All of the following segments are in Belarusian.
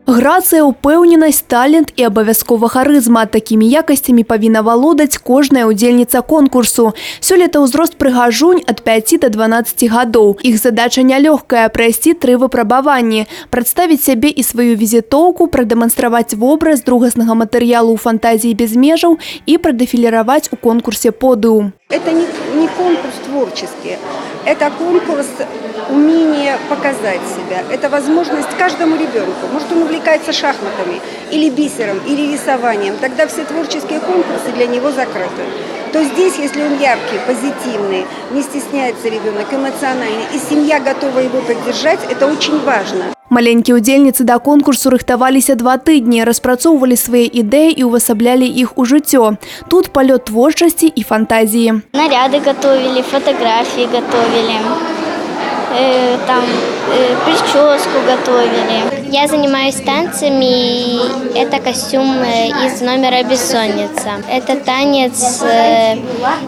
Грацыя, упэўненасць, талент і абавязкова харызма. Такімі якасцямі павінна валодаць кожная ўдзельніца конкурсу. Сёлета ўзрост прыгажунь ад 5 до 12 гадоў. Іх задача нялёгкая – прайсці 3 выпрабаванні, прадставіць сябе і сваю візітоўку, прадэманстраваць вобраз другаснага матэрыялу ў фантазіі без межаў і прадэфіліраваць у конкурсе подыум. Это не конкурс творческий, это конкурс умения показать себя. Это возможность каждому ребенку. Может, он увлекается шахматами, или бисером, или рисованием. Тогда все творческие конкурсы для него закрыты. То здесь, если он яркий, позитивный, не стесняется ребенок, эмоциональный, и семья готова его поддержать, это очень важно. Маленькія ўдзельніцы да конкурсу рыхтаваліся 2 тыдні, распрацоўвалі свае ідэі і ўвасаблялі іх у жыццё. Тут палёт творчасці і фантазіі. Наряды готовили, фотографии готовили, прическу готовили. Я занимаюсь танцами, это костюм из номера «Бессонница». Это танец,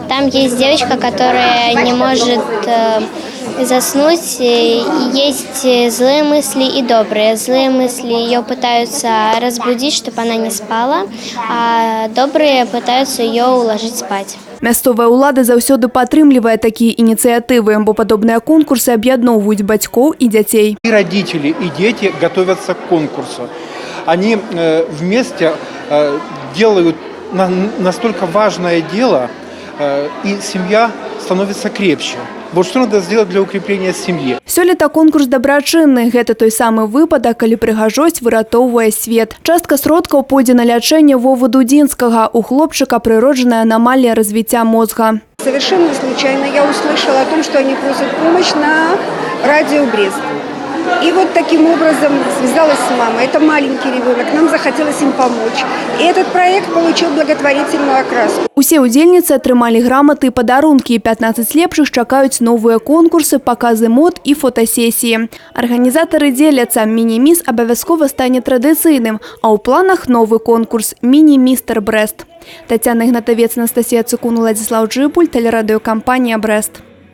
там есть девочка, которая не может заснуть, есть злые мысли и добрые. Злые мысли ее пытаются разбудить, чтобы она не спала, а добрые пытаются ее уложить спать. Мясцовая ўлада заўсёды падтрымлівае такія ініцыятывы, бо падобныя конкурсы аб'ядноўваюць бацькоў і дзяцей. И родители, и дети готовятся к конкурсу. Они вместе делают настолько важное дело, и семья становится крепче. Вот что надо сделать для укрепления семьи. Сёлета конкурс дабрачынны. Гэта той самы выпадак, калі прыгажосць выратоўвае свет. Частка сродкаў пойдзе на лячэнне Вовы Дудзінскага. У хлопчыка прыроджаная аномалия развіцця мозга. Совершенно случайно я услышала о том, что они просят помощь на радио Брест. И вот таким образом связалась с мамой. Это маленький ребенок, нам захотелось им помочь. И этот проект получил благотворительную окраску. Усе ўдзельніцы атрымалі граматы і падарункі. 15 лепшых чакаюць новыя конкурсы, паказы мод і фотасесіі. Арганізатары дзеляцца. Міні-міс абавязкова стане традыцыйным, а ў планах новы конкурс «Міні-містер Брест». Тацяна Ігнатавец, Анастасія Цыкун, Уладзіслаў Джыбуль, тэлерадыёкампанія «Брест».